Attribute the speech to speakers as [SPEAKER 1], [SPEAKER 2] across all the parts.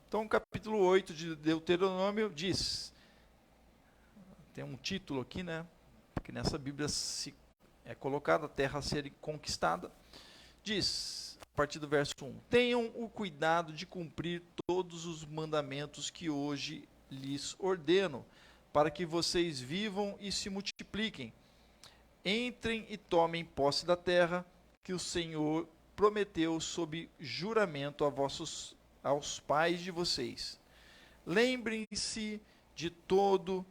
[SPEAKER 1] Então, o capítulo 8 de Deuteronômio diz, tem um título aqui, né? Porque nessa Bíblia é colocada a terra a ser conquistada. Diz, a partir do verso 1: Tenham o cuidado de cumprir todos os mandamentos que hoje lhes ordeno, para que vocês vivam e se multipliquem. Entrem e tomem posse da terra que o Senhor prometeu sob juramento aos pais de vocês. Lembrem-se de todo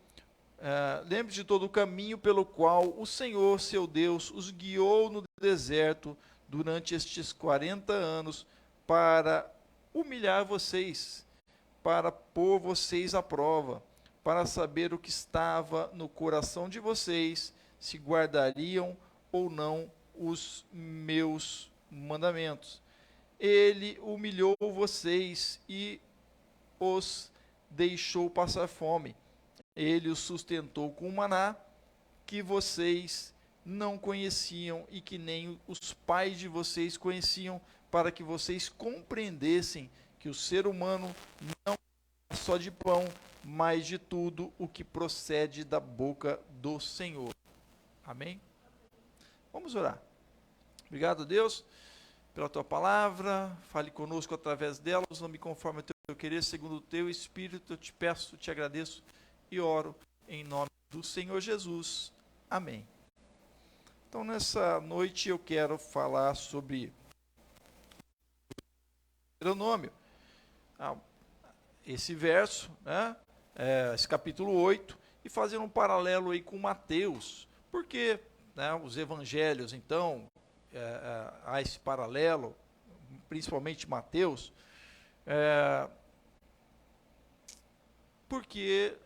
[SPEAKER 1] o caminho pelo qual o Senhor, seu Deus, os guiou no deserto durante estes 40 anos para humilhar vocês, para pôr vocês à prova, para saber o que estava no coração de vocês, se guardariam ou não os meus mandamentos. Ele humilhou vocês e os deixou passar fome. Ele os sustentou com maná que vocês não conheciam e que nem os pais de vocês conheciam, para que vocês compreendessem que o ser humano não é só de pão, mas de tudo o que procede da boca do Senhor. Amém? Vamos orar. Obrigado, Deus, pela tua palavra. Fale conosco através delas, não me conforme ao teu querer, segundo o teu Espírito. Eu te peço, te agradeço e oro em nome do Senhor Jesus. Amém. Então, nessa noite eu quero falar sobre Deuteronômio. Esse verso, né, esse capítulo 8, e fazer um paralelo aí com Mateus. Porque os evangelhos, então, há esse paralelo, principalmente Mateus, porque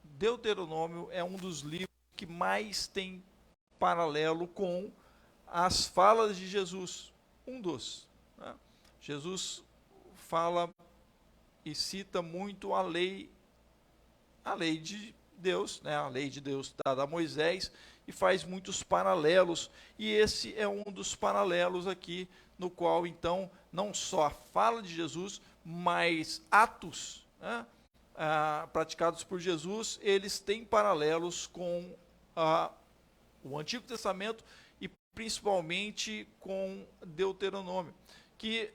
[SPEAKER 1] Deuteronômio é um dos livros que mais tem paralelo com as falas de Jesus. Um dos. Né? Jesus fala e cita muito a lei de Deus, né? A lei de Deus dada a Moisés, e faz muitos paralelos. E esse é um dos paralelos aqui, no qual, então, não só a fala de Jesus, mas atos, né, praticados por Jesus, eles têm paralelos com o Antigo Testamento e principalmente com Deuteronômio, que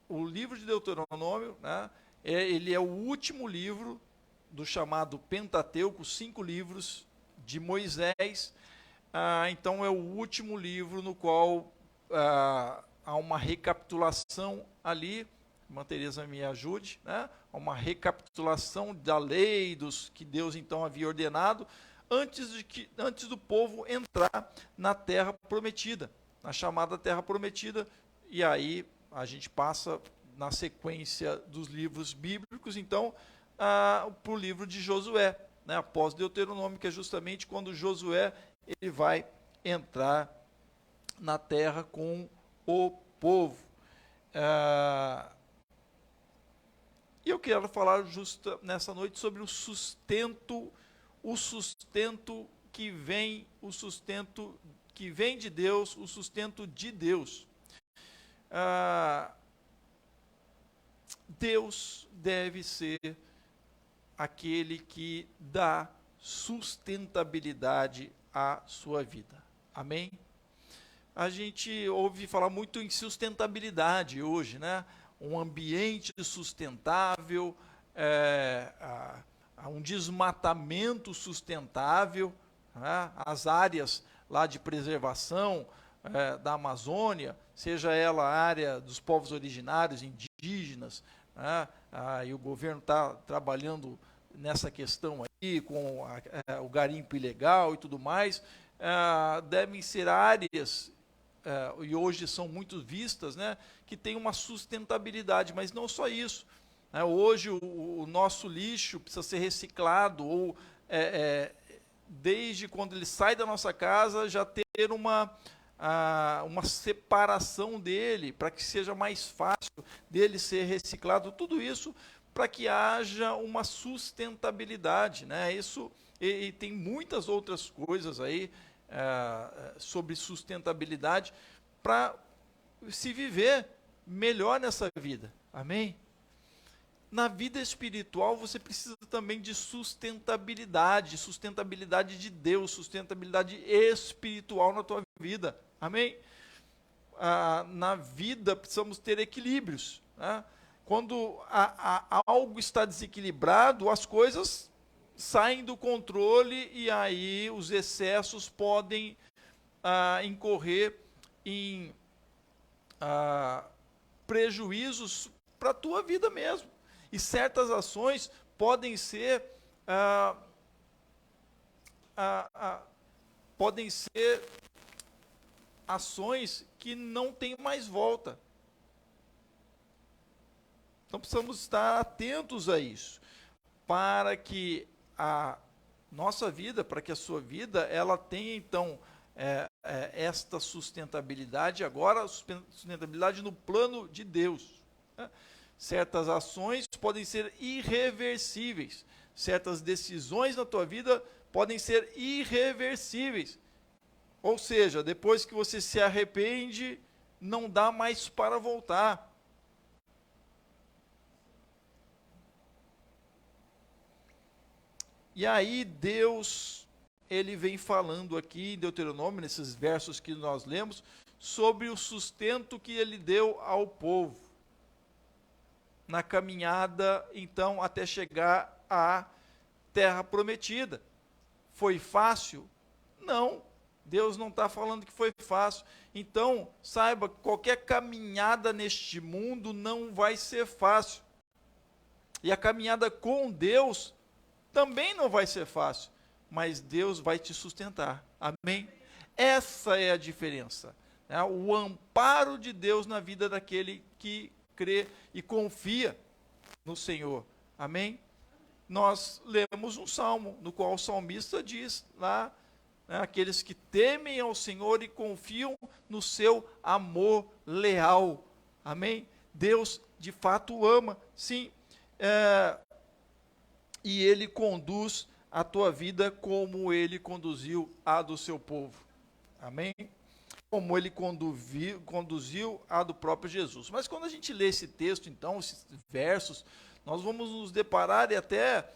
[SPEAKER 1] o livro de Deuteronômio, né, ele é o último livro do chamado Pentateuco, 5 livros de Moisés. Então é o último livro no qual há uma recapitulação ali. Irmã Teresa me ajude, né? Uma recapitulação da lei, dos que Deus então havia ordenado, antes do povo entrar na terra prometida, na chamada terra prometida. E aí a gente passa na sequência dos livros bíblicos, então, para o livro de Josué, né? Após Deuteronômio, que é justamente quando Josué ele vai entrar na terra com o povo. E eu quero falar justa nessa noite sobre o sustento que vem de Deus, o sustento de Deus. Deus deve ser aquele que dá sustentabilidade à sua vida. Amém? A gente ouve falar muito em sustentabilidade hoje, né? Um ambiente sustentável, um desmatamento sustentável, né? As áreas lá de preservação da Amazônia, seja ela a área dos povos originários, indígenas, né? E o governo está trabalhando nessa questão aí, com o garimpo ilegal e tudo mais, devem ser áreas, e hoje são muito vistas, né, que tem uma sustentabilidade, mas não só isso. Hoje o nosso lixo precisa ser reciclado, ou desde quando ele sai da nossa casa, já ter uma separação dele, para que seja mais fácil dele ser reciclado, tudo isso para que haja uma sustentabilidade, né? Isso, e tem muitas outras coisas aí sobre sustentabilidade para se viver melhor nessa vida. Amém? Na vida espiritual, você precisa também de sustentabilidade de Deus, sustentabilidade espiritual na tua vida. Amém? Na vida, precisamos ter equilíbrios. Né? Quando algo está desequilibrado, as coisas saem do controle e aí os excessos podem incorrer em prejuízos para a tua vida mesmo. E certas ações podem ser ações que não têm mais volta. Então precisamos estar atentos a isso, para que a nossa vida, para que a sua vida, ela tenha então esta sustentabilidade, agora sustentabilidade no plano de Deus. Né? Certas ações podem ser irreversíveis, certas decisões na tua vida podem ser irreversíveis. Ou seja, depois que você se arrepende, não dá mais para voltar. E aí Deus, ele vem falando aqui em Deuteronômio, nesses versos que nós lemos, sobre o sustento que ele deu ao povo, na caminhada, então, até chegar à terra prometida. Foi fácil? Não, Deus não está falando que foi fácil. Então, saiba, qualquer caminhada neste mundo não vai ser fácil. E a caminhada com Deus também não vai ser fácil, mas Deus vai te sustentar. Amém? Essa é a diferença. Né? O amparo de Deus na vida daquele que crê e confia no Senhor. Amém? Nós lemos um salmo, no qual o salmista diz lá, né, aqueles que temem ao Senhor e confiam no seu amor leal. Amém? Deus de fato ama, sim. E Ele conduz a tua vida como Ele conduziu a do seu povo. Amém? Como Ele conduziu a do próprio Jesus. Mas quando a gente lê esse texto, então, esses versos, nós vamos nos deparar e até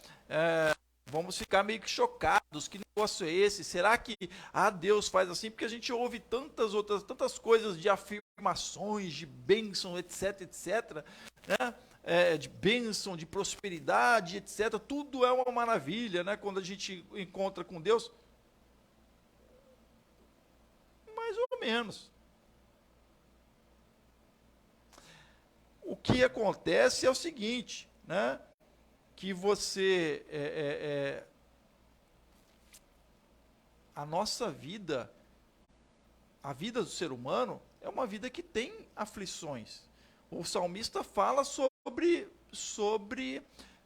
[SPEAKER 1] vamos ficar meio que chocados. Que negócio é esse? Será que Deus faz assim? Porque a gente ouve tantas coisas de afirmações, de bênção, etc, etc, né? De bênção, de prosperidade, etc. Tudo é uma maravilha, né? Quando a gente encontra com Deus. Mais ou menos. O que acontece é o seguinte, né? Que você, a nossa vida, a vida do ser humano, é uma vida que tem aflições. O salmista fala sobre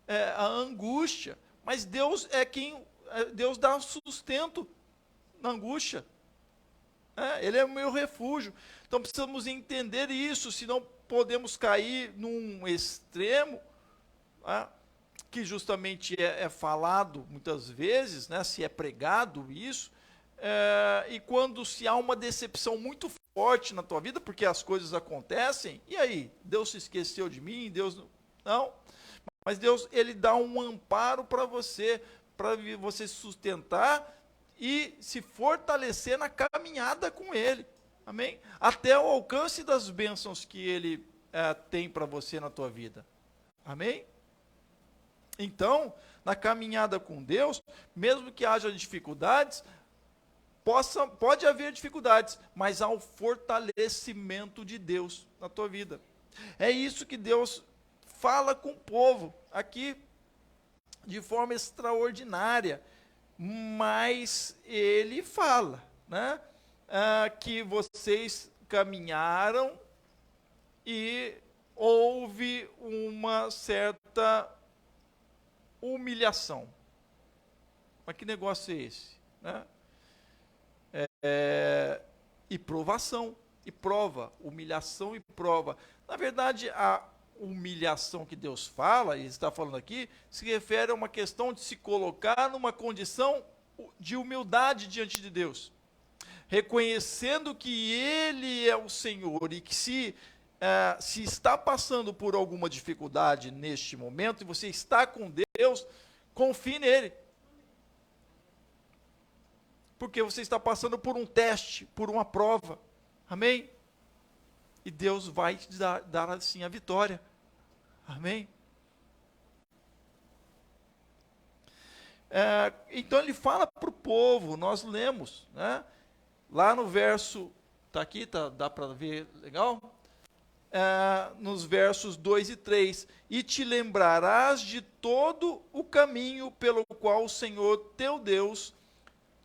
[SPEAKER 1] a angústia, mas Deus Deus dá sustento na angústia. Ele é o meu refúgio. Então precisamos entender isso, senão podemos cair num extremo, que justamente é falado muitas vezes, né, se é pregado isso, e quando se há uma decepção muito forte na tua vida, porque as coisas acontecem, e aí? Deus se esqueceu de mim? Deus não. Mas Deus, Ele dá um amparo para você se sustentar e se fortalecer na caminhada com Ele. Amém? Até o alcance das bênçãos que Ele tem para você na tua vida. Amém? Então, na caminhada com Deus, mesmo que haja dificuldades, pode haver dificuldades, mas há um fortalecimento de Deus na tua vida. É isso que Deus fala com o povo aqui de forma extraordinária, mas Ele fala, né, que vocês caminharam e houve uma certa humilhação. Mas que negócio é esse? Né? E provação, e prova, humilhação e prova. Na verdade, a humilhação que Deus fala, e está falando aqui, se refere a uma questão de se colocar numa condição de humildade diante de Deus, reconhecendo que Ele é o Senhor, e que se se está passando por alguma dificuldade neste momento e você está com Deus, confie nele. Porque você está passando por um teste, por uma prova. Amém? E Deus vai te dar assim a vitória. Amém? Então ele fala para o povo, nós lemos, né? Lá no verso, está aqui, dá para ver legal? Nos versos 2 e 3, e te lembrarás de todo o caminho pelo qual o Senhor teu Deus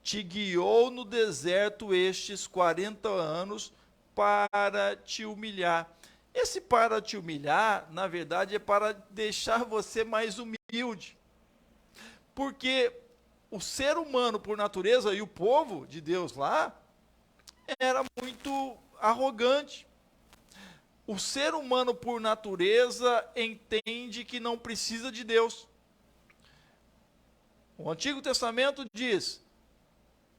[SPEAKER 1] te guiou no deserto estes 40 anos para te humilhar. Esse para te humilhar, na verdade, é para deixar você mais humilde. Porque o ser humano, por natureza, e o povo de Deus lá, era muito arrogante. O ser humano, por natureza, entende que não precisa de Deus. O Antigo Testamento diz,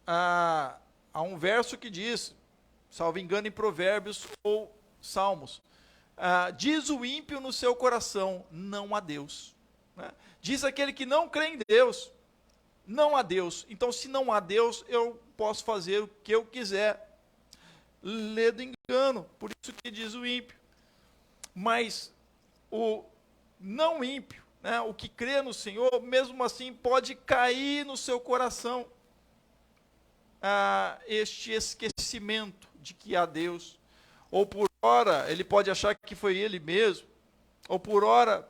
[SPEAKER 1] há um verso que diz, salvo engano em Provérbios ou Salmos, diz o ímpio no seu coração, não há Deus. Né? Diz aquele que não crê em Deus, não há Deus. Então, se não há Deus, eu posso fazer o que eu quiser. Lê do engano, por isso que diz o ímpio. Mas o não ímpio, né, o que crê no Senhor, mesmo assim pode cair no seu coração este esquecimento de que há Deus. Ou por ora, ele pode achar que foi ele mesmo, ou por ora,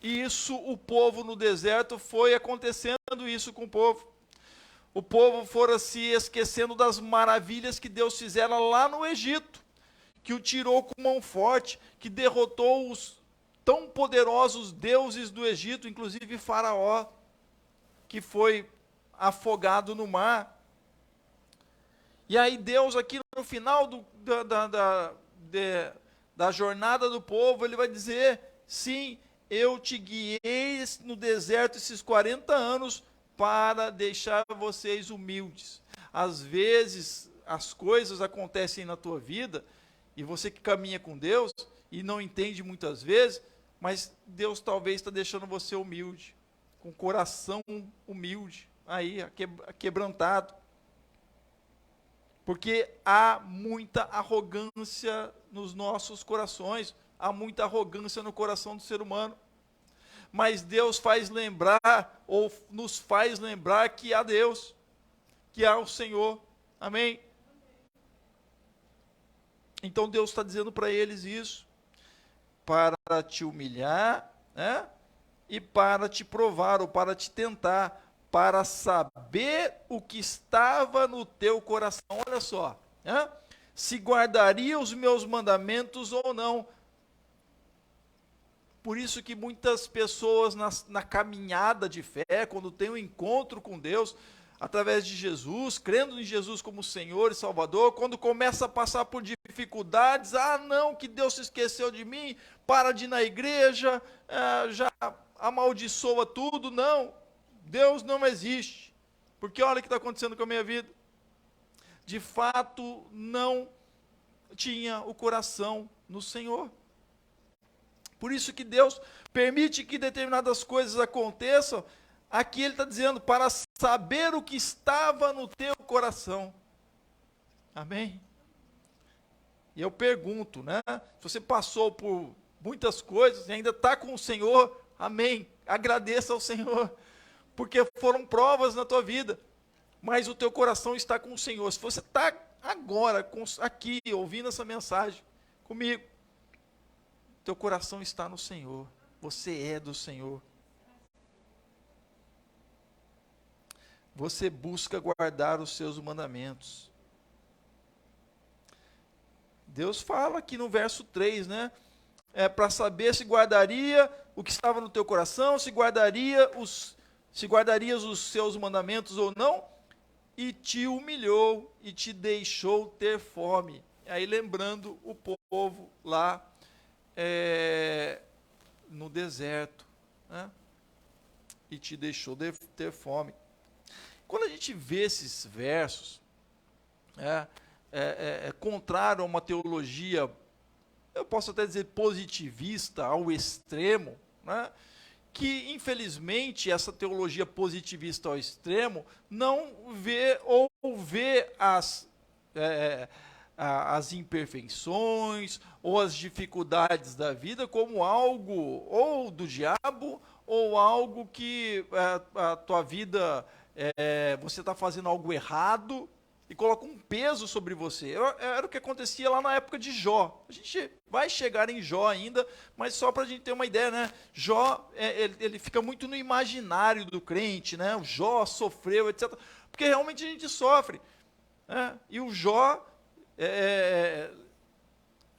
[SPEAKER 1] e isso o povo no deserto foi acontecendo isso com o povo. O povo fora se esquecendo das maravilhas que Deus fizera lá no Egito, que o tirou com mão forte, que derrotou os tão poderosos deuses do Egito, inclusive Faraó, que foi afogado no mar. E aí Deus aqui no final da jornada do povo, ele vai dizer, sim, eu te guiei no deserto esses 40 anos para deixar vocês humildes. Às vezes as coisas acontecem na tua vida, e você que caminha com Deus, e não entende muitas vezes, mas Deus talvez está deixando você humilde, com o coração humilde, aí, quebrantado. Porque há muita arrogância nos nossos corações, há muita arrogância no coração do ser humano. Mas Deus faz lembrar, ou nos faz lembrar que há Deus, que há o Senhor. Amém? Então Deus está dizendo para eles isso, para te humilhar, né? E para te provar, ou para te tentar, para saber o que estava no teu coração. Olha só, né? Se guardaria os meus mandamentos ou não. Por isso que muitas pessoas na caminhada de fé, quando tem um encontro com Deus, através de Jesus, crendo em Jesus como Senhor e Salvador, quando começa a passar por dificuldades, não, que Deus se esqueceu de mim, para de ir na igreja, já amaldiçoa tudo. Não, Deus não existe, porque olha o que está acontecendo com a minha vida. De fato, não tinha o coração no Senhor. Por isso que Deus permite que determinadas coisas aconteçam. Aqui ele está dizendo, para saber o que estava no teu coração. Amém? E eu pergunto, né? Se você passou por muitas coisas e ainda está com o Senhor, amém. Agradeça ao Senhor, porque foram provas na tua vida, mas o teu coração está com o Senhor. Se você está agora aqui, ouvindo essa mensagem comigo, teu coração está no Senhor, você é do Senhor. Você busca guardar os seus mandamentos. Deus fala aqui no verso 3, né? Para saber se guardaria o que estava no teu coração, se guardarias os seus mandamentos ou não, e te humilhou e te deixou ter fome. Aí lembrando o povo lá no deserto, né? E te deixou ter fome. Quando a gente vê esses versos, é contrário a uma teologia eu posso até dizer positivista ao extremo, né? Que infelizmente essa teologia positivista ao extremo não vê ou vê as imperfeições ou as dificuldades da vida como algo ou do diabo ou algo que a tua vida você está fazendo algo errado e coloca um peso sobre você. Era o que acontecia lá na época de Jó. A gente vai chegar em Jó ainda, mas só para a gente ter uma ideia, né? Jó, ele fica muito no imaginário do crente, né? O Jó sofreu, etc. Porque realmente a gente sofre, né? E o Jó,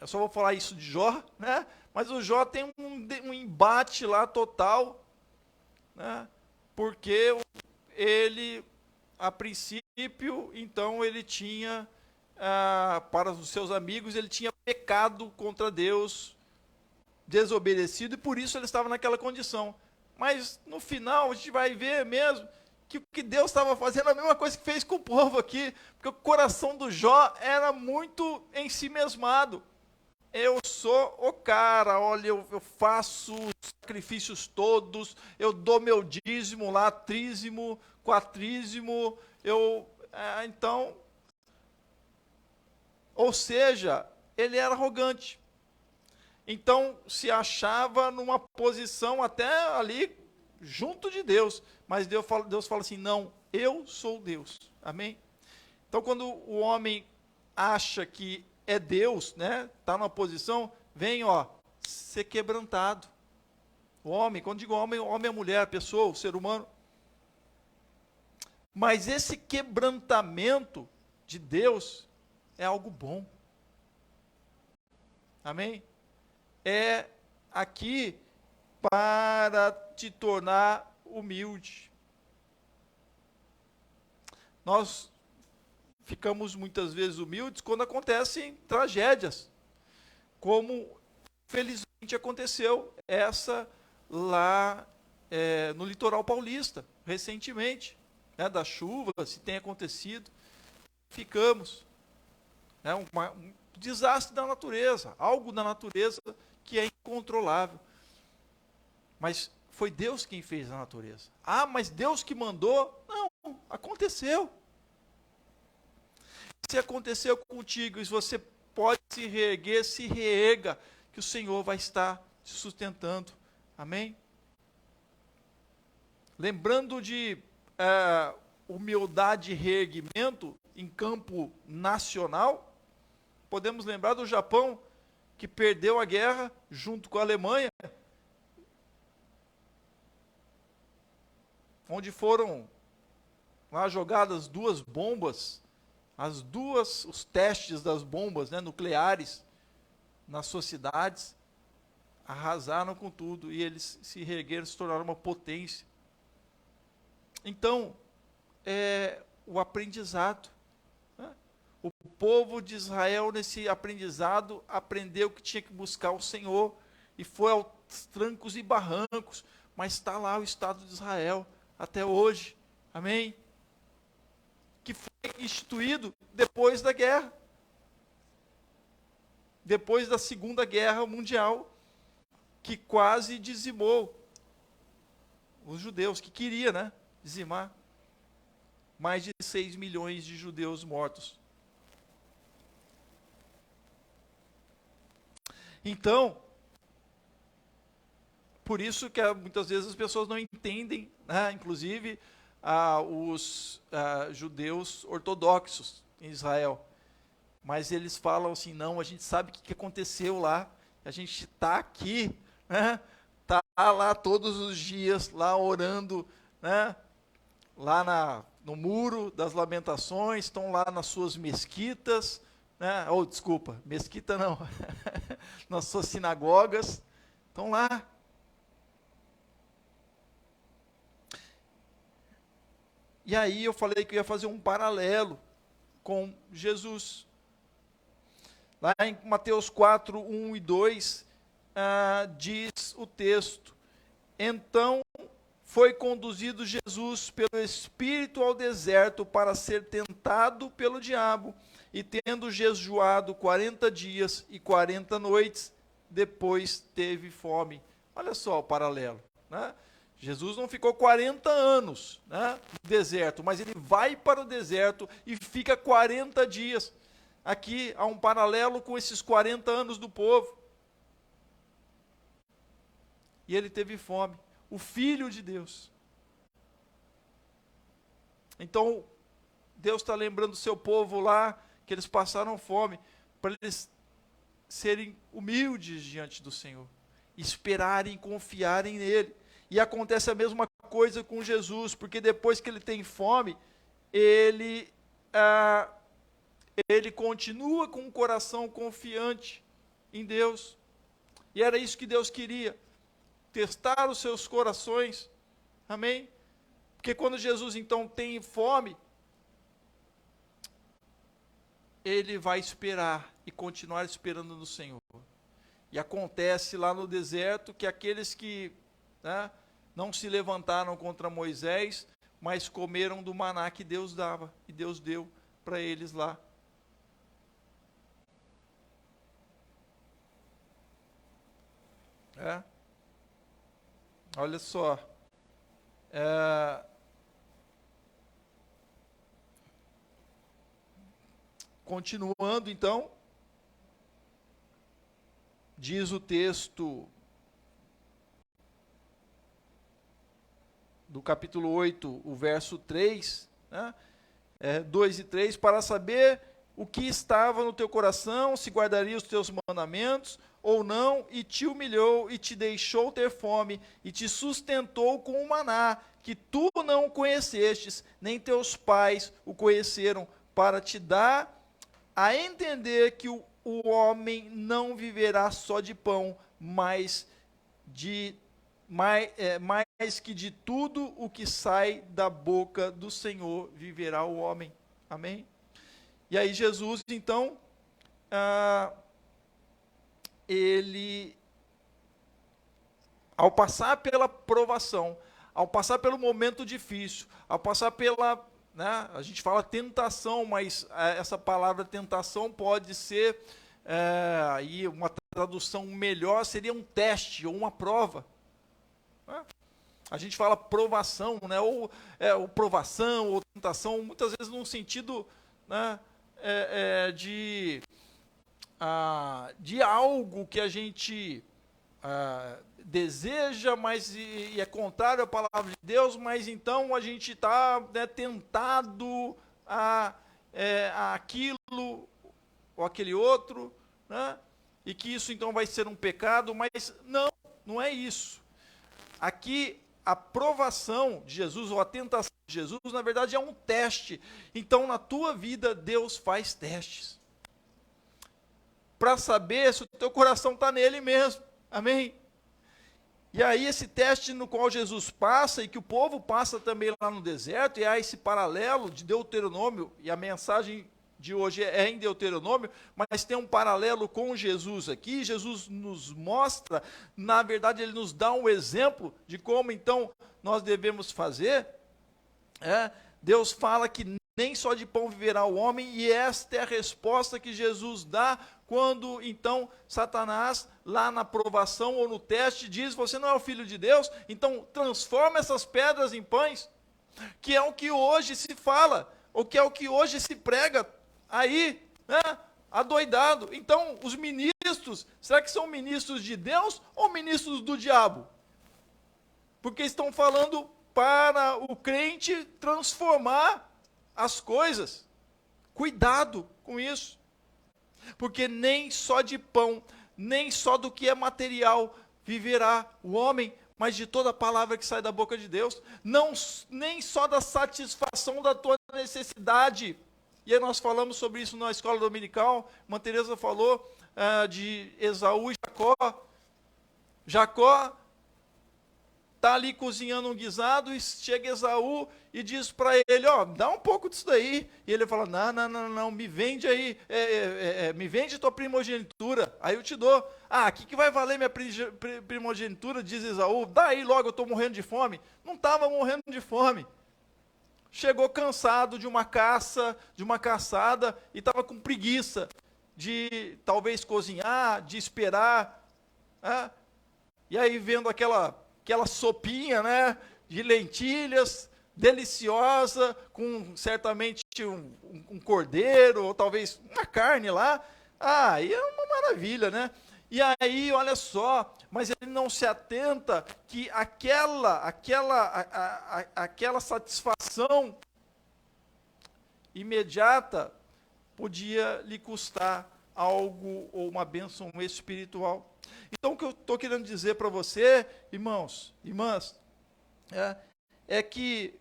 [SPEAKER 1] eu só vou falar isso de Jó, né? Mas o Jó tem um embate lá total, né? Porque ele, a princípio, então ele tinha, para os seus amigos, ele tinha pecado contra Deus, desobedecido, e por isso ele estava naquela condição. Mas no final a gente vai ver mesmo que o que Deus estava fazendo é a mesma coisa que fez com o povo aqui, porque o coração do Jó era muito ensimesmado. Eu sou o cara, olha, eu faço os sacrifícios todos, eu dou meu dízimo lá, trízimo, quatrízimo, então, ou seja, ele era arrogante. Então, se achava numa posição até ali, junto de Deus, mas Deus fala assim, não, eu sou Deus, amém? Então, quando o homem acha que é Deus, né? Está numa posição, vem, ser quebrantado. O homem, quando digo homem, homem é mulher, a pessoa, o ser humano. Mas esse quebrantamento de Deus é algo bom. Amém? É aqui para te tornar humilde. Nós ficamos muitas vezes humildes quando acontecem tragédias, como felizmente aconteceu essa lá no litoral paulista, recentemente, né, da chuva, se tem acontecido, ficamos, né, um desastre da natureza, algo da natureza que é incontrolável, mas foi Deus quem fez a natureza. Mas Deus que mandou? Não, aconteceu. Se aconteceu contigo e você pode se reerguer, se reerga, que o Senhor vai estar te sustentando. Amém? Lembrando de humildade e reerguimento em campo nacional, podemos lembrar do Japão, que perdeu a guerra junto com a Alemanha, onde foram lá jogadas 2 bombas, os testes das bombas, né, nucleares nas suas cidades, arrasaram com tudo e eles se reergueram, se tornaram uma potência. Então, o aprendizado, né? O povo de Israel, nesse aprendizado, aprendeu que tinha que buscar o Senhor e foi aos trancos e barrancos, mas está lá o Estado de Israel até hoje. Amém? Que foi instituído depois da guerra, depois da Segunda Guerra Mundial, que quase dizimou os judeus, que queria, né, dizimar mais de 6 milhões de judeus mortos. Então, por isso que muitas vezes as pessoas não entendem, né, inclusive os judeus ortodoxos em Israel. Mas eles falam assim, não, a gente sabe o que aconteceu lá, a gente está aqui, né? Está lá todos os dias, lá orando, né? Lá no Muro das Lamentações, estão lá nas suas mesquitas, né? Desculpa, mesquita não, nas suas sinagogas, estão lá. E aí eu falei que eu ia fazer um paralelo com Jesus. Lá em Mateus 4, 1 e 2, diz o texto: então foi conduzido Jesus pelo Espírito ao deserto para ser tentado pelo diabo, e tendo jejuado 40 dias e 40 noites, depois teve fome. Olha só o paralelo, né? Jesus não ficou 40 anos, né, no deserto, mas ele vai para o deserto e fica 40 dias. Aqui há um paralelo com esses 40 anos do povo. E ele teve fome, o Filho de Deus. Então, Deus está lembrando o seu povo lá, que eles passaram fome, para eles serem humildes diante do Senhor, esperarem e confiarem nele. E acontece a mesma coisa com Jesus, porque depois que ele tem fome, ele continua com o coração confiante em Deus. E era isso que Deus queria, testar os seus corações. Amém? Porque quando Jesus então tem fome, ele vai esperar e continuar esperando no Senhor. E acontece lá no deserto que aqueles que, né, não se levantaram contra Moisés, mas comeram do maná que Deus dava, e Deus deu para eles lá. Olha só, continuando então, diz o texto do capítulo 8, o verso 3, né? 2 e 3, para saber o que estava no teu coração, se guardaria os teus mandamentos ou não, e te humilhou e te deixou ter fome, e te sustentou com o maná, que tu não conhecestes, nem teus pais o conheceram, para te dar a entender que o homem não viverá só de pão, mas mais que de tudo o que sai da boca do Senhor viverá o homem. Amém? E aí Jesus, então, ele, ao passar pela provação, ao passar pelo momento difícil, ao passar pela, né, a gente fala tentação, mas essa palavra tentação pode ser, aí uma tradução melhor seria um teste ou uma prova. Né? A gente fala provação, né, ou provação, ou tentação, muitas vezes num sentido, né, de algo que a gente deseja, mas e é contrário à palavra de Deus, mas então a gente está, né, tentado a aquilo ou aquele outro, né, e que isso então vai ser um pecado, mas não é isso. Aqui a provação de Jesus, ou a tentação de Jesus, na verdade é um teste. Então na tua vida Deus faz testes, para saber se o teu coração está nele mesmo. Amém? E aí esse teste no qual Jesus passa, e que o povo passa também lá no deserto, e há esse paralelo de Deuteronômio, e a mensagem de hoje é em Deuteronômio, mas tem um paralelo com Jesus aqui. Jesus nos mostra, na verdade ele nos dá um exemplo de como então nós devemos fazer. Deus fala que nem só de pão viverá o homem, e esta é a resposta que Jesus dá quando então Satanás, lá na provação ou no teste, diz: você não é o Filho de Deus, então transforma essas pedras em pães, que é o que hoje se fala, ou que é o que hoje se prega aí, né, adoidado. Então os ministros, será que são ministros de Deus ou ministros do diabo? Porque estão falando para o crente transformar as coisas. Cuidado com isso, porque nem só de pão, nem só do que é material viverá o homem, mas de toda a palavra que sai da boca de Deus. Não, nem só da satisfação da tua necessidade. E aí nós falamos sobre isso na escola dominical. Irmã Teresa falou de Esaú e Jacó. Jacó está ali cozinhando um guisado, e chega Esaú e diz para ele: dá um pouco disso daí. E ele fala: não, me vende aí, me vende tua primogenitura, aí eu te dou. O que vai valer minha primogenitura, diz Esaú, dá aí logo, eu estou morrendo de fome. Não estava morrendo de fome. chegou cansado de uma caça, de uma caçada, e estava com preguiça de talvez cozinhar, de esperar, né? E aí vendo aquela sopinha, né, de lentilhas, deliciosa, com certamente um cordeiro, ou talvez uma carne lá, aí é uma maravilha, né? E aí, olha só, mas ele não se atenta que aquela satisfação imediata podia lhe custar algo ou uma bênção espiritual. Então, o que eu estou querendo dizer para você, irmãos, irmãs, é que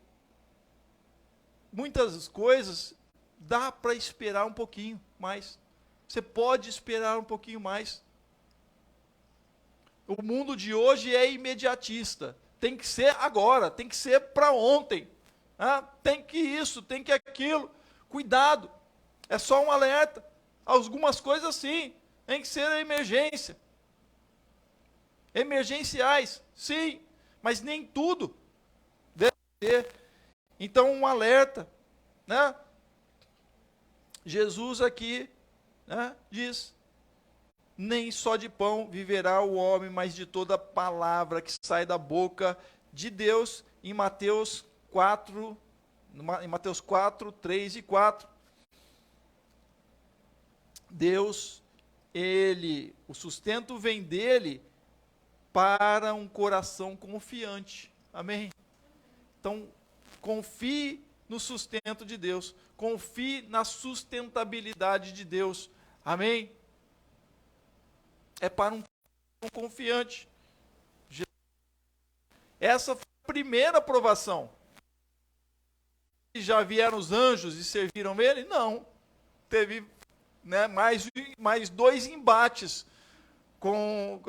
[SPEAKER 1] muitas coisas dá para esperar um pouquinho mais. Você pode esperar um pouquinho mais. O mundo de hoje é imediatista. Tem que ser agora, tem que ser para ontem. Tem que isso, tem que aquilo. Cuidado, é só um alerta. Algumas coisas sim, tem que ser emergência. Emergenciais, sim, mas nem tudo deve ser. Então, um alerta, né? Jesus aqui, né, diz: nem só de pão viverá o homem, mas de toda palavra que sai da boca de Deus, em Mateus 4, 3 e 4. Deus, o sustento vem dele para um coração confiante. Amém? Então, confie no sustento de Deus. Confie na sustentabilidade de Deus. Amém? É para um confiante. Essa foi a primeira provação. Já vieram os anjos e serviram ele? Não. Teve, né, mais 2 embates com,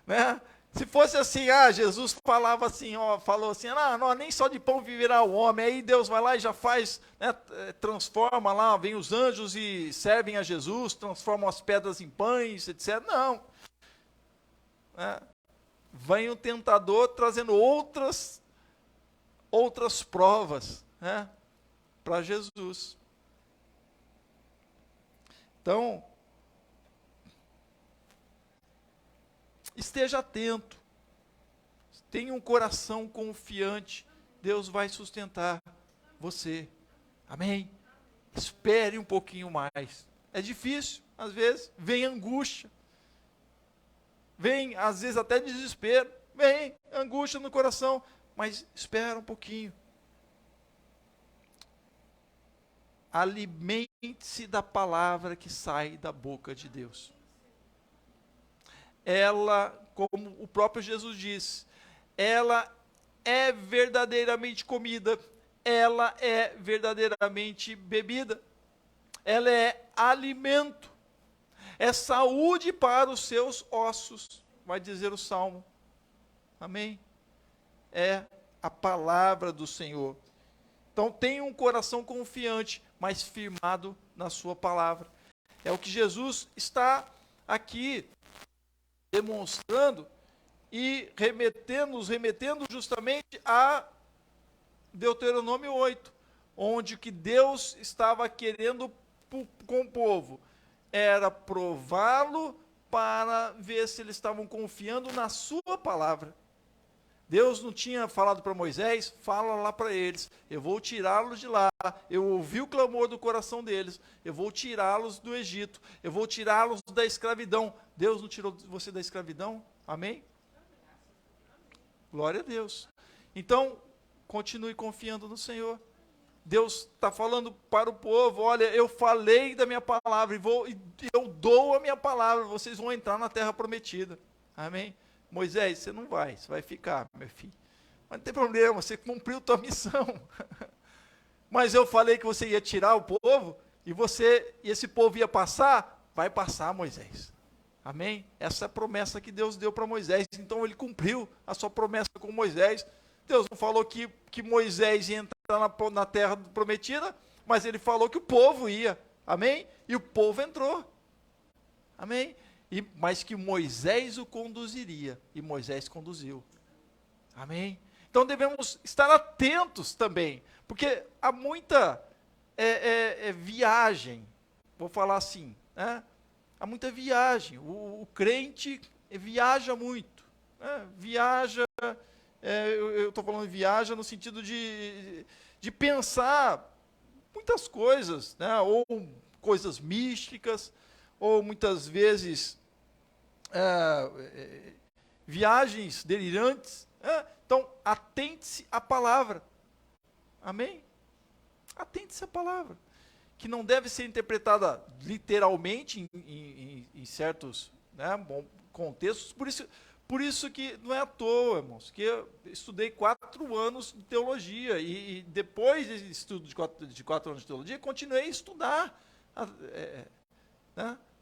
[SPEAKER 1] né? Se fosse assim, Jesus falava assim, falou assim, não, nem só de pão viverá o homem. Aí Deus vai lá e já faz, né, transforma lá, vem os anjos e servem a Jesus, transformam as pedras em pães, etc. Não. Vem o tentador trazendo outras provas, né, para Jesus. Então, esteja atento, tenha um coração confiante, Deus vai sustentar você. Amém? Espere um pouquinho mais. É difícil, às vezes, vem angústia, vem, às vezes, até desespero, vem angústia no coração, mas espera um pouquinho. Alimente-se da palavra que sai da boca de Deus. Ela, como o próprio Jesus disse, ela é verdadeiramente comida, ela é verdadeiramente bebida, ela é alimento, é saúde para os seus ossos, vai dizer o Salmo. Amém? É a palavra do Senhor. Então tenha um coração confiante, mas firmado na sua palavra. É o que Jesus está aqui demonstrando e nos remetendo justamente a Deuteronômio 8, onde o que Deus estava querendo com o povo era prová-lo para ver se eles estavam confiando na sua palavra. Deus não tinha falado para Moisés, fala lá para eles, eu vou tirá-los de lá, eu ouvi o clamor do coração deles, eu vou tirá-los do Egito, eu vou tirá-los da escravidão. Deus não tirou você da escravidão? Amém? Glória a Deus. Então, continue confiando no Senhor. Deus está falando para o povo, olha, eu falei da minha palavra, e eu dou a minha palavra, vocês vão entrar na terra prometida. Amém? Moisés, você não vai, você vai ficar, meu filho. Mas não tem problema, você cumpriu tua missão. Mas eu falei que você ia tirar o povo, e esse povo ia passar, vai passar, Moisés. Amém? Essa é a promessa que Deus deu para Moisés. Então ele cumpriu a sua promessa com Moisés. Deus não falou que Moisés ia entrar na terra prometida, mas ele falou que o povo ia. Amém? E o povo entrou. Amém? Mas que Moisés o conduziria. E Moisés conduziu. Amém? Então devemos estar atentos também, porque há muita viagem, vou falar assim, né? Há muita viagem, o crente viaja muito, né? Viaja, eu estou falando viaja no sentido de pensar muitas coisas, né? Ou coisas místicas, ou muitas vezes viagens delirantes. Então, atente-se à palavra. Amém? Atente-se à palavra. Que não deve ser interpretada literalmente em certos, né, contextos. Por isso que não é à toa, irmãos, que eu estudei 4 anos de teologia. E depois desse estudo de 4 anos de teologia, continuei a estudar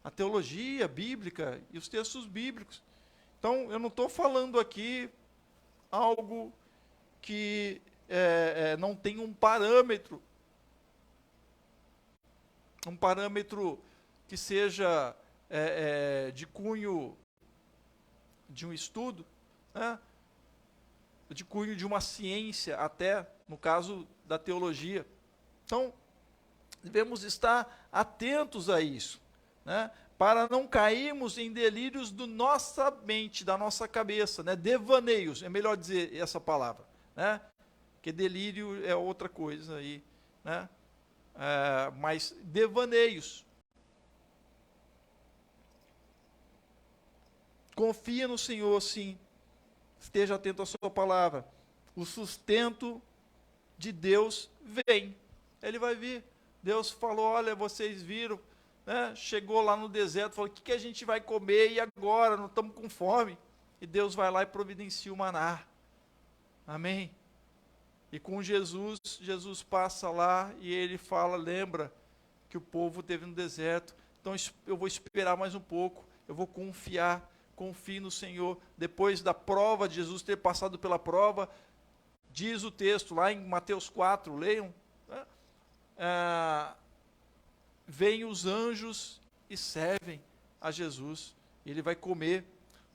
[SPEAKER 1] a teologia bíblica e os textos bíblicos. Então, eu não estou falando aqui algo que não tem um parâmetro que seja de cunho de um estudo, né? De cunho de uma ciência, até no caso da teologia. Então, devemos estar atentos a isso, né? Para não cairmos em delírios da nossa mente, da nossa cabeça, né? Devaneios, é melhor dizer essa palavra, né? Porque delírio é outra coisa aí, né? Mas devaneios. Confia no Senhor, sim. Esteja atento à sua palavra. O sustento de Deus vem. Ele vai vir. Deus falou, olha, vocês viram, né? Chegou lá no deserto, falou, o que a gente vai comer e agora? Não estamos com fome. E Deus vai lá e providencia o maná. Amém? E com Jesus passa lá e ele fala, lembra que o povo teve no deserto, então eu vou esperar mais um pouco, eu vou confiar, confie no Senhor. Depois da prova, de Jesus ter passado pela prova, diz o texto lá em Mateus 4, leiam, né? Vêm os anjos e servem a Jesus, ele vai comer,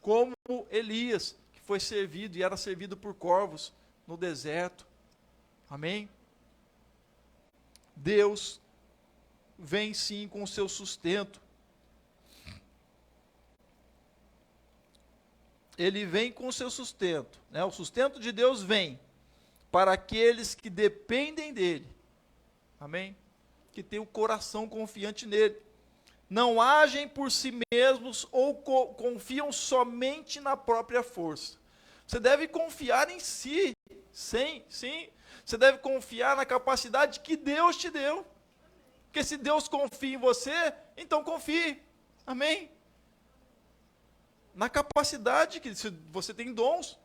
[SPEAKER 1] como Elias, que foi servido e era servido por corvos no deserto. Amém? Deus vem sim com o seu sustento. Ele vem com o seu sustento, né? O sustento de Deus vem para aqueles que dependem dele. Amém? Que tem o coração confiante nele. Não agem por si mesmos ou confiam somente na própria força. Você deve confiar em si. Sim. Você deve confiar na capacidade que Deus te deu. Porque se Deus confia em você, então confie. Amém? Na capacidade que você tem dons.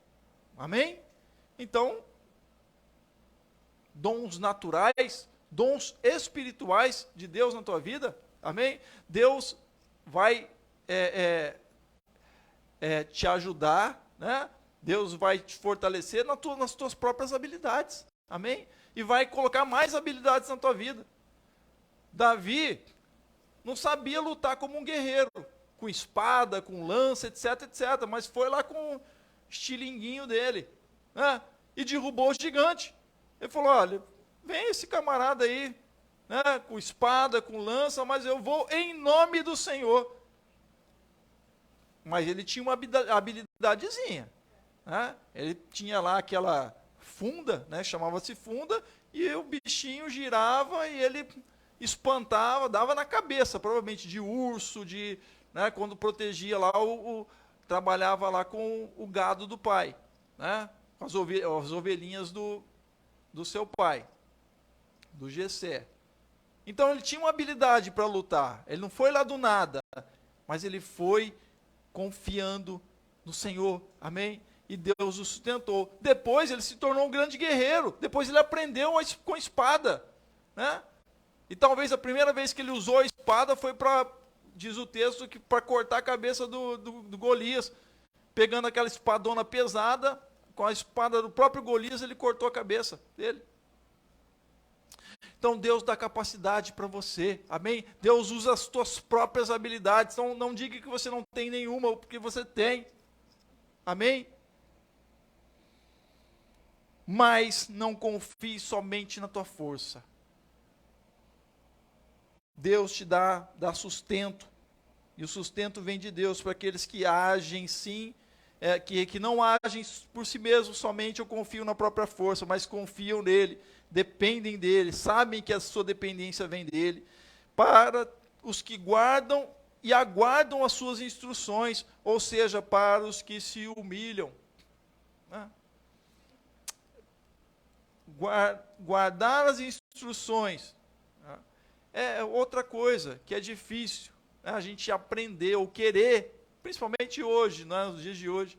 [SPEAKER 1] Amém? Então, dons naturais, dons espirituais de Deus na tua vida. Amém? Deus vai te ajudar, né? Deus vai te fortalecer nas tuas próprias habilidades. Amém? E vai colocar mais habilidades na tua vida. Davi não sabia lutar como um guerreiro, com espada, com lança, etc, mas foi lá com o estilinguinho dele, né? E derrubou o gigante. Ele falou, olha, vem esse camarada aí, né, com espada, com lança, mas eu vou em nome do Senhor. Mas ele tinha uma habilidadezinha, né? Ele tinha lá aquela funda, né, chamava-se funda, e o bichinho girava e ele espantava, dava na cabeça, provavelmente de urso, né, quando protegia lá, trabalhava lá com o gado do pai, né, as ovelhinhas do seu pai, do Jessé. Então ele tinha uma habilidade para lutar, ele não foi lá do nada, mas ele foi confiando no Senhor, amém? E Deus o sustentou. Depois ele se tornou um grande guerreiro. Depois ele aprendeu com espada, né? E talvez a primeira vez que ele usou a espada foi diz o texto, que para cortar a cabeça do Golias. Pegando aquela espadona pesada, com a espada do próprio Golias, ele cortou a cabeça dele. Então Deus dá capacidade para você, amém? Deus usa as tuas próprias habilidades. Então não diga que você não tem nenhuma, porque você tem, amém? Mas não confie somente na tua força. Deus te dá sustento. E o sustento vem de Deus para aqueles que agem sim, que não agem por si mesmos somente, eu confio na própria força, mas confiam nele, dependem dele, sabem que a sua dependência vem dele. Para os que guardam e aguardam as suas instruções, ou seja, para os que se humilham. Né? Guardar as instruções, né? É outra coisa que é difícil, né? A gente aprender ou querer, principalmente hoje, né? Nos dias de hoje,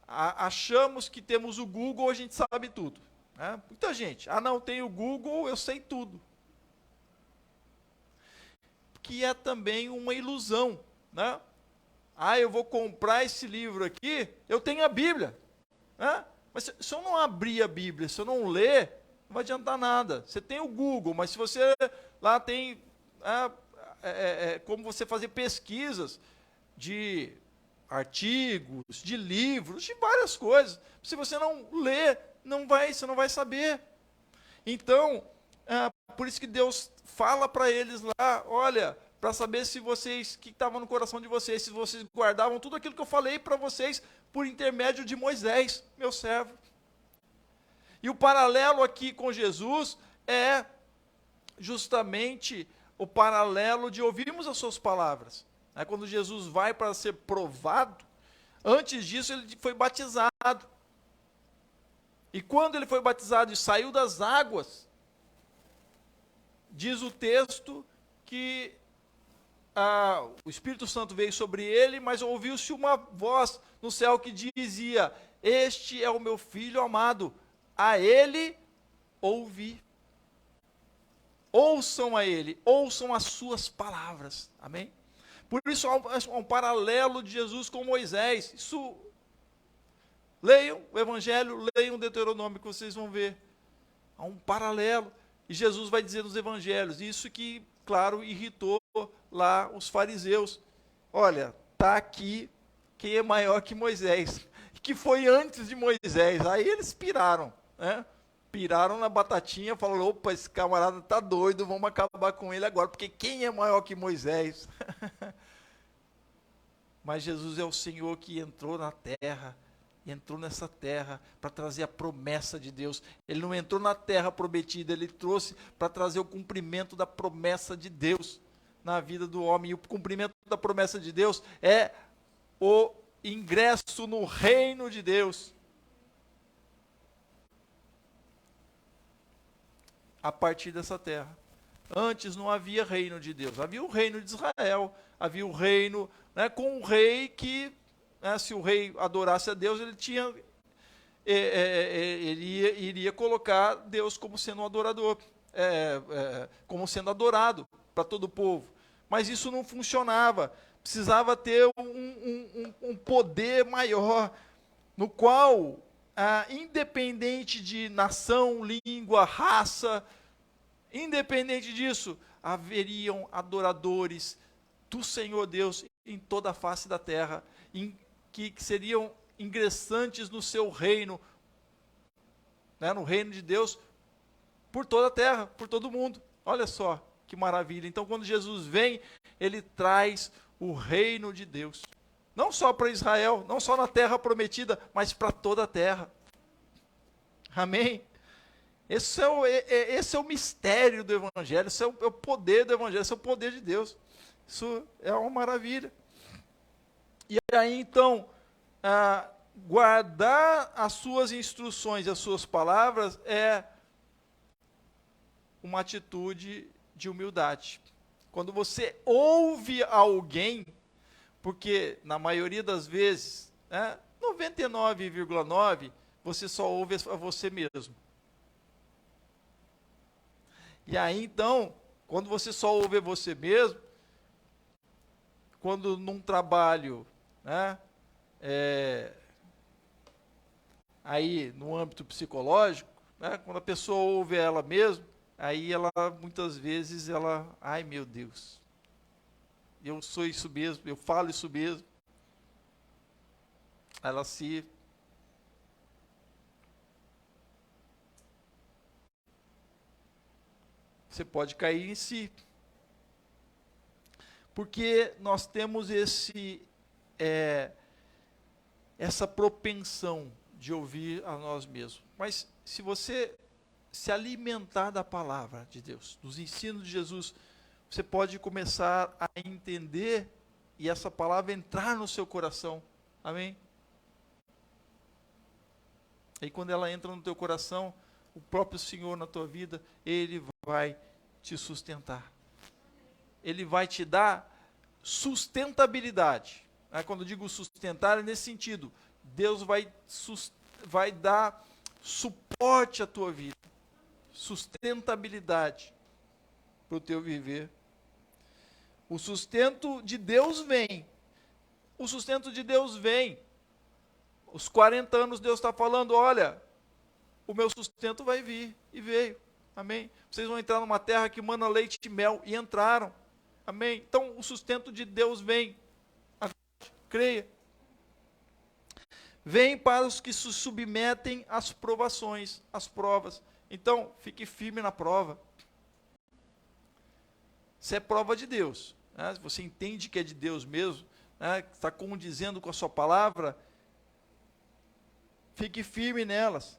[SPEAKER 1] achamos que temos o Google, a gente sabe tudo. Né? Muita gente, não, tem o Google, eu sei tudo. Que é também uma ilusão, né? Eu vou comprar esse livro aqui, eu tenho a Bíblia, né? Mas se eu não abrir a Bíblia, se eu não ler, não vai adiantar nada. Você tem o Google, mas se você lá tem como você fazer pesquisas de artigos, de livros, de várias coisas. Se você não ler, você não vai saber. Então, por isso que Deus fala para eles lá, olha, para saber se vocês, o que estava no coração de vocês, se vocês guardavam tudo aquilo que eu falei para vocês por intermédio de Moisés, meu servo. E o paralelo aqui com Jesus é justamente o paralelo de ouvirmos as suas palavras. Quando Jesus vai para ser provado, antes disso ele foi batizado. E quando ele foi batizado e saiu das águas, diz o texto que o Espírito Santo veio sobre ele, mas ouviu-se uma voz no céu que dizia: este é o meu filho amado, a ele ouvi. Ouçam a ele, ouçam as suas palavras. Amém? Por isso há um paralelo de Jesus com Moisés. Leiam o Evangelho, leiam o Deuteronômio que vocês vão ver. Há um paralelo. E Jesus vai dizer nos Evangelhos, isso que, claro, irritou lá os fariseus. Olha, está aqui quem é maior que Moisés, que foi antes de Moisés. Aí eles piraram, né? Piraram na batatinha, falaram, opa, esse camarada está doido, vamos acabar com ele agora, porque quem é maior que Moisés? Mas Jesus é o Senhor que entrou na terra, entrou nessa terra para trazer a promessa de Deus. Ele não entrou na terra prometida, ele trouxe para trazer o cumprimento da promessa de Deus na vida do homem. E o cumprimento da promessa de Deus é o ingresso no reino de Deus. A partir dessa terra. Antes não havia reino de Deus, havia o reino de Israel, havia o reino, né, com um rei que, se o rei adorasse a Deus, ele iria colocar Deus como sendo um adorador, como sendo adorado para todo o povo. Mas isso não funcionava, precisava ter um poder maior, no qual, independente de nação, língua, raça, independente disso, haveriam adoradores do Senhor Deus em toda a face da terra, que seriam ingressantes no seu reino, né, no reino de Deus, por toda a terra, por todo mundo. Olha só que maravilha. Então, quando Jesus vem, ele traz o reino de Deus. Não só para Israel, não só na terra prometida, mas para toda a terra. Amém? Esse é o mistério do Evangelho, esse é o poder do Evangelho, esse é o poder de Deus. Isso é uma maravilha. E aí, então, guardar as suas instruções e as suas palavras é uma atitude de humildade. Quando você ouve alguém, porque na maioria das vezes, 99,9%, você só ouve a você mesmo. E aí, então, quando você só ouve você mesmo, quando num trabalho, aí no âmbito psicológico, quando a pessoa ouve ela mesma, aí ela, muitas vezes, ai meu Deus, eu sou isso mesmo, eu falo isso mesmo. Ela você pode cair em si. Porque nós temos essa propensão de ouvir a nós mesmos. Mas se você se alimentar da palavra de Deus, dos ensinos de Jesus, você pode começar a entender e essa palavra entrar no seu coração. Amém? E quando ela entra no teu coração, o próprio Senhor na tua vida, Ele vai te sustentar. Ele vai te dar sustentabilidade. Quando eu digo sustentar, é nesse sentido. Deus vai dar suporte à tua vida. Sustentabilidade para o teu viver. O sustento de Deus vem. O sustento de Deus vem. Os 40 anos Deus está falando, olha, o meu sustento vai vir. E veio. Amém? Vocês vão entrar numa terra que mana leite e mel. E entraram. Amém? Então, o sustento de Deus vem. Creia. Vem para os que se submetem às provações, às provas. Então, fique firme na prova. Isso é prova de Deus. Né? Se você entende que é de Deus mesmo, né? Está condizendo com a sua palavra, fique firme nelas.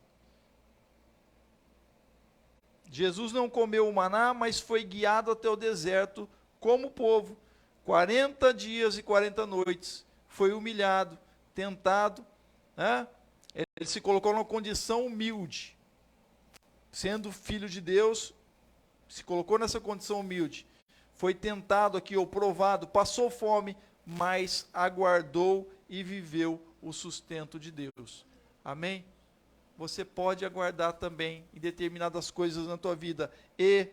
[SPEAKER 1] Jesus não comeu o maná, mas foi guiado até o deserto como o povo. 40 dias e 40 noites. Foi humilhado, tentado. Né? Ele se colocou numa condição humilde. Sendo filho de Deus, se colocou nessa condição humilde. Foi tentado aqui, ou provado, passou fome, mas aguardou e viveu o sustento de Deus. Amém? Você pode aguardar também em determinadas coisas na tua vida e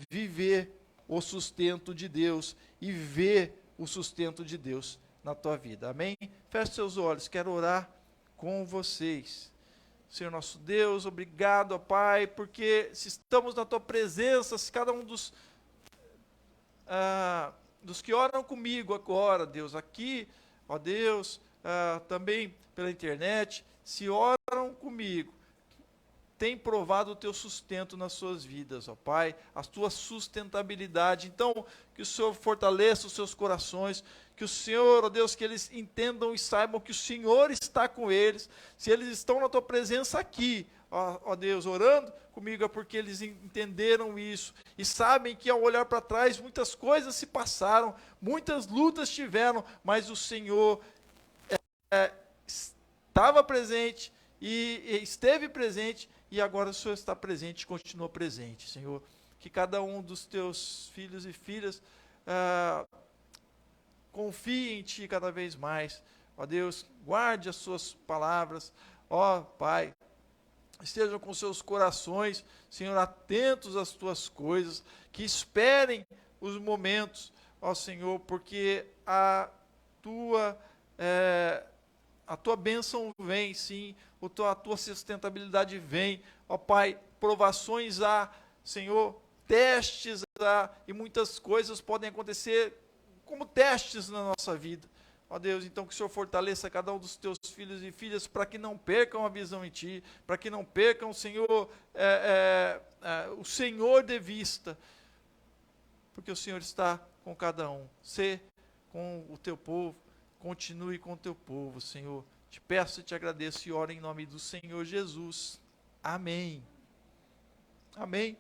[SPEAKER 1] viver o sustento de Deus e ver o sustento de Deus na tua vida. Amém? Feche seus olhos, quero orar com vocês. Senhor nosso Deus, obrigado, ó Pai, porque se estamos na tua presença, se cada um dos que oram comigo agora, Deus, aqui, ó Deus, também pela internet, se oram comigo, tem provado o teu sustento nas suas vidas, ó Pai, a tua sustentabilidade. Então, que o Senhor fortaleça os seus corações, que o Senhor, ó Deus, que eles entendam e saibam que o Senhor está com eles. Se eles estão na tua presença aqui, ó Deus, orando comigo, é porque eles entenderam isso e sabem que ao olhar para trás muitas coisas se passaram, muitas lutas tiveram, mas o Senhor estava presente e esteve presente, e agora o Senhor está presente e continua presente, Senhor. Que cada um dos teus filhos e filhas confie em Ti cada vez mais. Ó Deus, guarde as suas palavras. Ó Pai, estejam com seus corações, Senhor, atentos às tuas coisas, que esperem os momentos, ó Senhor, porque a tua bênção vem, sim, a tua sustentabilidade vem, ó Pai, provações há, Senhor, testes há, e muitas coisas podem acontecer como testes na nossa vida. Ó Deus, então que o Senhor fortaleça cada um dos teus filhos e filhas para que não percam a visão em Ti, para que não percam, Senhor, o Senhor de vista, porque o Senhor está com cada um. Sê com o teu povo, continue com o teu povo, Senhor. Te peço e te agradeço e oro em nome do Senhor Jesus. Amém. Amém.